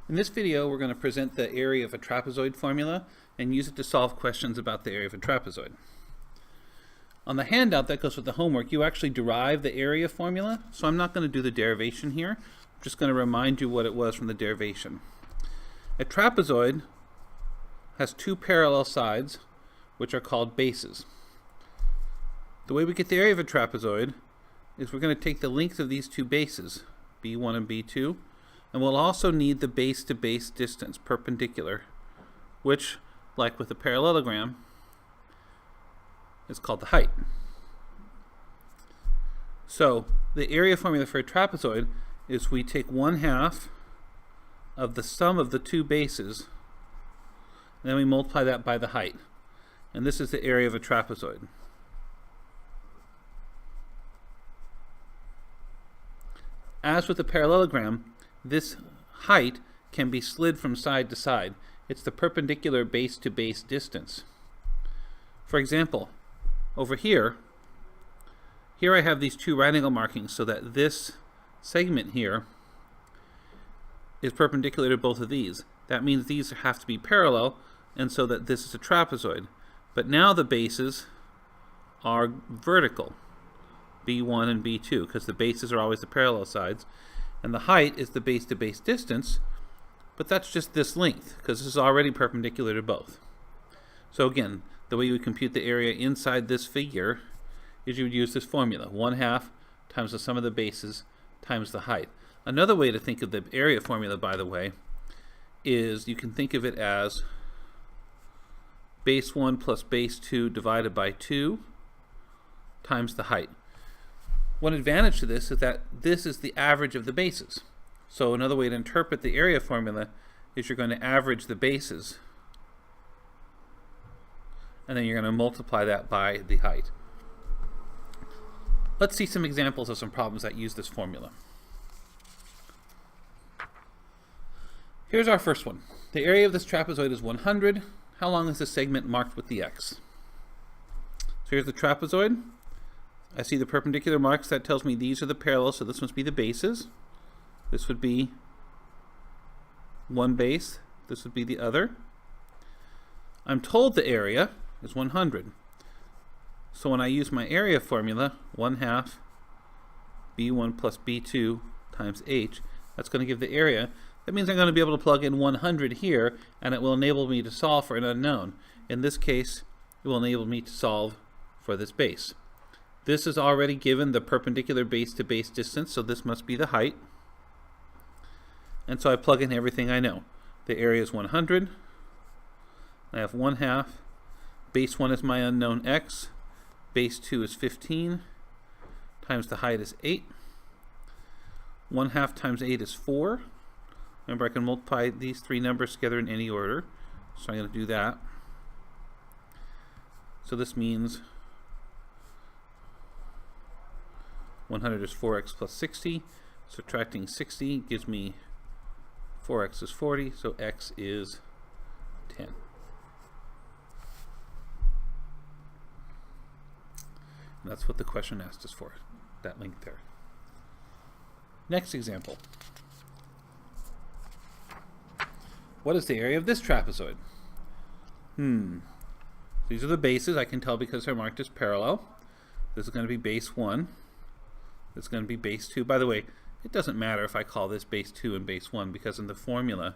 In this video, we're going to present the area of a trapezoid formula and use it to solve questions about the area of a trapezoid. On the handout that goes with the homework, you actually derive the area formula, so I'm not going to do the derivation here. I'm just going to remind you what it was from the derivation. A trapezoid has two parallel sides, which are called bases. The way we get the area of a trapezoid is we're going to take the length of these two bases, B1 and B2, and we'll also need the base-to-base distance, perpendicular, which, like with a parallelogram, is called the height. So the area formula for a trapezoid is we take 1/2 of the sum of the two bases, and then we multiply that by the height. And this is the area of a trapezoid. As with the parallelogram, this height can be slid from side to side. It's the perpendicular base-to-base distance. For example, over here I have these two right angle markings so that this segment here is perpendicular to both of these. That means these have to be parallel, and so that this is a trapezoid. But now the bases are vertical, B1 and B2, because the bases are always the parallel sides. And the height is the base-to-base distance, but that's just this length, because this is already perpendicular to both. So again, the way you would compute the area inside this figure is you would use this formula, 1/2 times the sum of the bases times the height. Another way to think of the area formula, by the way, is you can think of it as base 1 plus base 2 divided by 2 times the height. One advantage to this is that this is the average of the bases. So another way to interpret the area formula is you're going to average the bases, and then you're going to multiply that by the height. Let's see some examples of some problems that use this formula. Here's our first one. The area of this trapezoid is 100. How long is the segment marked with the X? So here's the trapezoid. I see the perpendicular marks. That tells me these are the parallels, so this must be the bases. This would be one base. This would be the other. I'm told the area is 100. So when I use my area formula, 1/2 B1 plus B2 times H, that's going to give the area. That means I'm going to be able to plug in 100 here, and it will enable me to solve for an unknown. In this case, it will enable me to solve for this base. This is already given the perpendicular base-to-base distance, so this must be the height. And so I plug in everything I know. The area is 100. I have 1/2. Base 1 is my unknown X. Base 2 is 15. Times the height is 8. 1/2 times 8 is 4. Remember, I can multiply these three numbers together in any order. So I'm going to do that. So this means 100 is 4x plus 60. Subtracting 60 gives me 4x is 40, so x is 10. And that's what the question asked us for, that length there. Next example. What is the area of this trapezoid? These are the bases. I can tell because they're marked as parallel. This is going to be base 1. This is going to be base 2. By the way, it doesn't matter if I call this base 2 and base 1, because in the formula,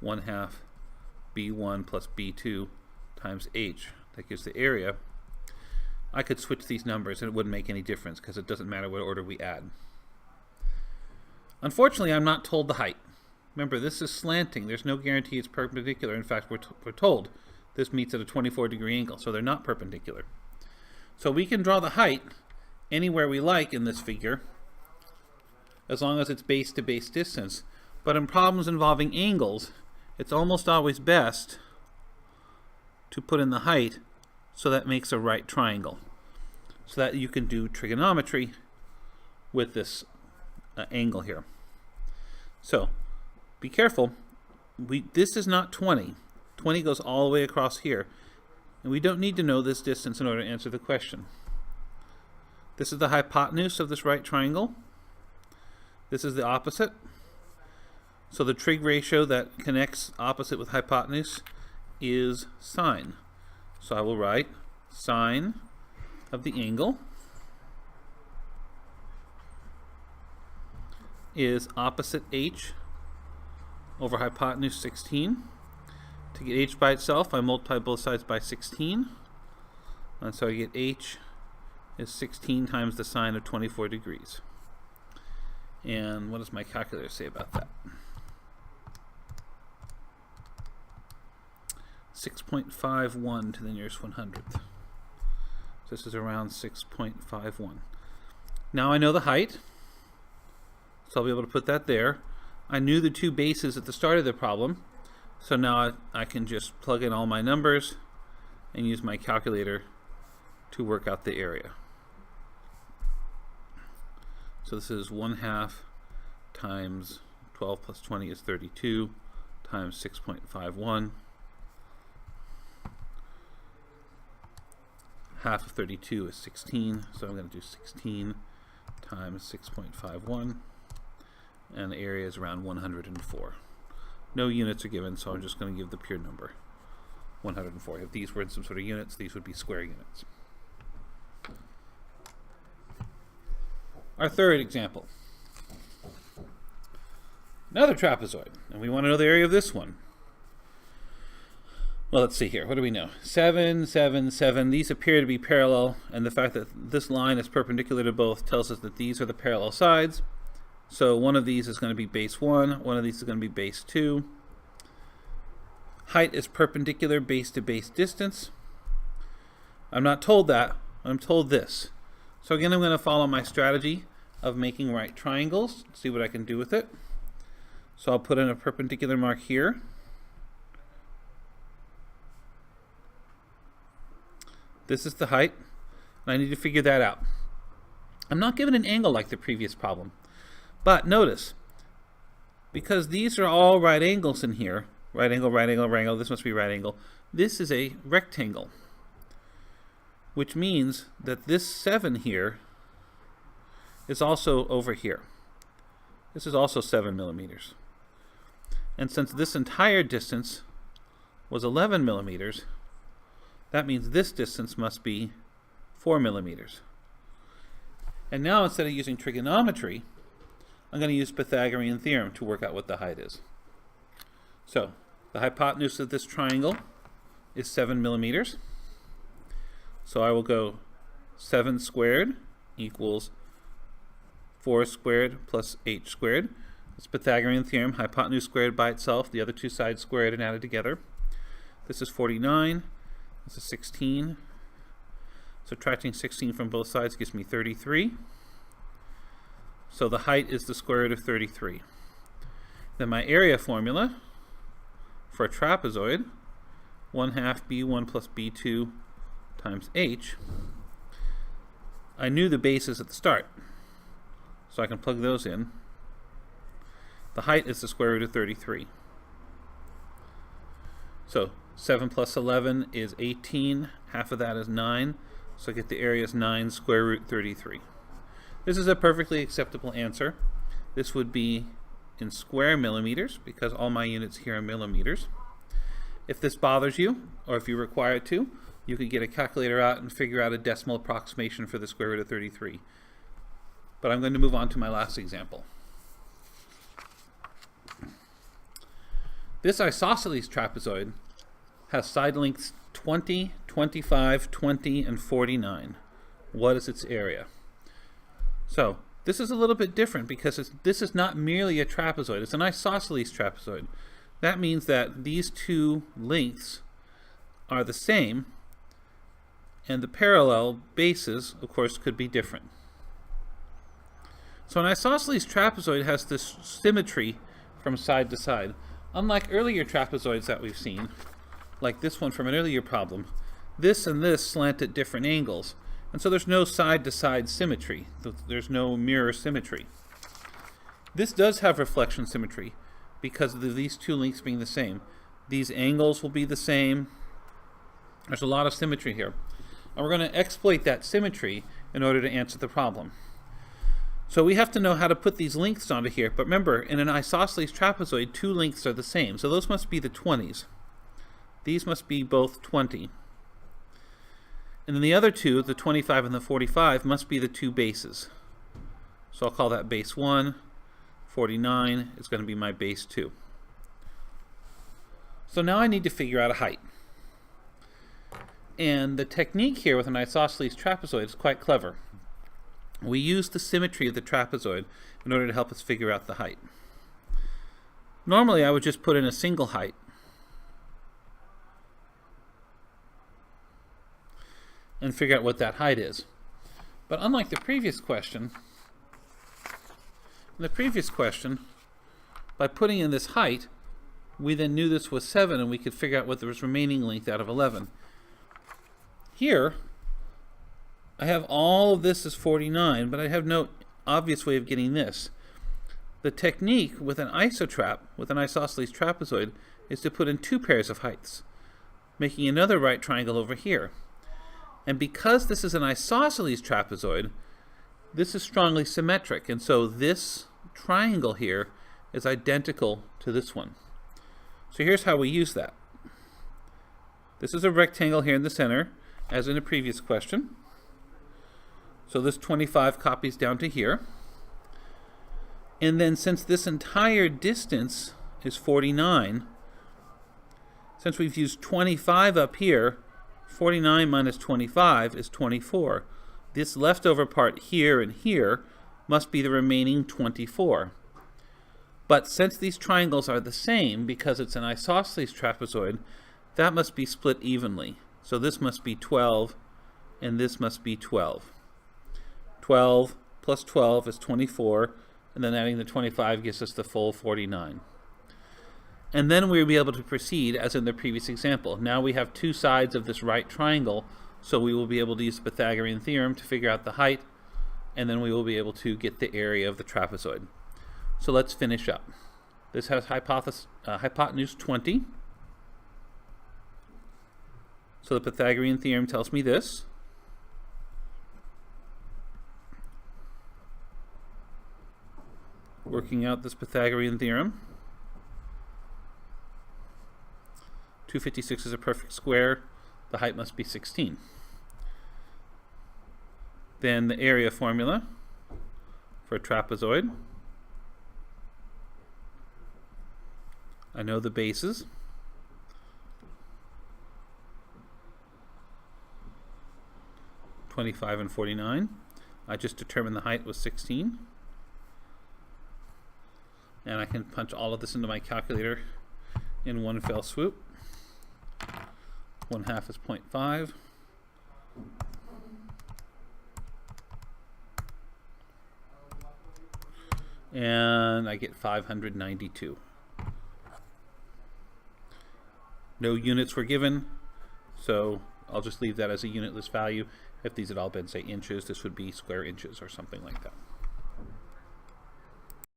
1/2 B1 plus B2 times H, that gives the area. I could switch these numbers and it wouldn't make any difference because it doesn't matter what order we add. Unfortunately, I'm not told the height. Remember, this is slanting. There's no guarantee it's perpendicular. In fact, we're told this meets at a 24-degree angle, so they're not perpendicular. So we can draw the height anywhere we like in this figure, as long as it's base-to-base distance. But in problems involving angles, it's almost always best to put in the height so that makes a right triangle, so that you can do trigonometry with this angle here. So be careful. This is not 20. 20 goes all the way across here, and we don't need to know this distance in order to answer the question. This is the hypotenuse of this right triangle. This is the opposite. So the trig ratio that connects opposite with hypotenuse is sine. So I will write sine of the angle is opposite h over hypotenuse 16. To get h by itself, I multiply both sides by 16. And so I get h is 16 times the sine of 24 degrees. And what does my calculator say about that? 6.51 to the nearest 100th. So this is around 6.51. Now I know the height, so I'll be able to put that there. I knew the two bases at the start of the problem, so now I can just plug in all my numbers and use my calculator to work out the area. So this is 1/2 times 12 plus 20 is 32 times 6.51. Half of 32 is 16, so I'm going to do 16 times 6.51, and the area is around 104. No units are given, so I'm just going to give the pure number, 104. If these were in some sort of units, these would be square units. Our third example. Another trapezoid, and we want to know the area of this one. Well, let's see here. What do we know? 7, 7, 7. These appear to be parallel, and the fact that this line is perpendicular to both tells us that these are the parallel sides. So one of these is going to be base 1, one of these is going to be base 2. Height is perpendicular base to base distance. I'm not told that. I'm told this. So again, I'm going to follow my strategy of making right triangles, see what I can do with it. So I'll put in a perpendicular mark here. This is the height, and I need to figure that out. I'm not given an angle like the previous problem, but notice, because these are all right angles in here, right angle, right angle, right angle, this must be right angle, this is a rectangle, which means that this 7 here is also over here. This is also 7 millimeters. And since this entire distance was 11 millimeters, that means this distance must be 4 millimeters. And now instead of using trigonometry, I'm going to use Pythagorean theorem to work out what the height is. So the hypotenuse of this triangle is 7 millimeters. So I will go 7 squared equals 4 squared plus 8 squared. It's Pythagorean theorem, hypotenuse squared by itself, the other two sides squared and added together. This is 49. This is 16. Subtracting 16 from both sides gives me 33. So the height is the square root of 33. Then my area formula for a trapezoid, 1/2 b1 plus b2 times h. I knew the bases at the start, so I can plug those in. The height is the square root of 33. So 7 plus 11 is 18. Half of that is 9. So I get the area is 9 square root 33. This is a perfectly acceptable answer. This would be in square millimeters because all my units here are millimeters. If this bothers you, or if you require it to, you could get a calculator out and figure out a decimal approximation for the square root of 33. But I'm going to move on to my last example. This isosceles trapezoid has side lengths 20, 25, 20, and 49. What is its area? So this is a little bit different because this is not merely a trapezoid. It's an isosceles trapezoid. That means that these two lengths are the same, and the parallel bases, of course, could be different. So an isosceles trapezoid has this symmetry from side to side. Unlike earlier trapezoids that we've seen, like this one from an earlier problem, this and this slant at different angles, and so there's no side-to-side symmetry. There's no mirror symmetry. This does have reflection symmetry because of these two lengths being the same. These angles will be the same. There's a lot of symmetry here. And we're going to exploit that symmetry in order to answer the problem. So we have to know how to put these lengths onto here. But remember, in an isosceles trapezoid, two lengths are the same. So those must be the 20s. These must be both 20. And then the other two, the 25 and the 45, must be the two bases. So I'll call that base 1. 49 is going to be my base 2. So now I need to figure out a height. And the technique here with an isosceles trapezoid is quite clever. We use the symmetry of the trapezoid in order to help us figure out the height. Normally I would just put in a single height. And figure out what that height is. But unlike the previous question, by putting in this height, we then knew this was 7 and we could figure out what there was remaining length out of 11. Here, I have all of this as 49, but I have no obvious way of getting this. The technique with an isotrap, with an isosceles trapezoid, is to put in two pairs of heights, making another right triangle over here. And because this is an isosceles trapezoid, this is strongly symmetric, and so this triangle here is identical to this one. So here's how we use that. This is a rectangle here in the center, as in the previous question. So this 25 copies down to here. And then since this entire distance is 49, since we've used 25 up here, 49 minus 25 is 24. This leftover part here and here must be the remaining 24. But since these triangles are the same, because it's an isosceles trapezoid, that must be split evenly. So this must be 12, and this must be 12. 12 plus 12 is 24, and then adding the 25 gives us the full 49. And then we'll be able to proceed as in the previous example. Now we have two sides of this right triangle, so we will be able to use the Pythagorean theorem to figure out the height, and then we will be able to get the area of the trapezoid. So let's finish up. This has hypotenuse 20. So the Pythagorean theorem tells me this. Working out this Pythagorean theorem. 256 is a perfect square. The height must be 16. Then the area formula for a trapezoid. I know the bases. (25) and 49. I just determined the height was 16. And I can punch all of this into my calculator in one fell swoop. 1/2 is 0.5. And I get 592. No units were given, so I'll just leave that as a unitless value. If these had all been, say, inches, this would be square inches or something like that.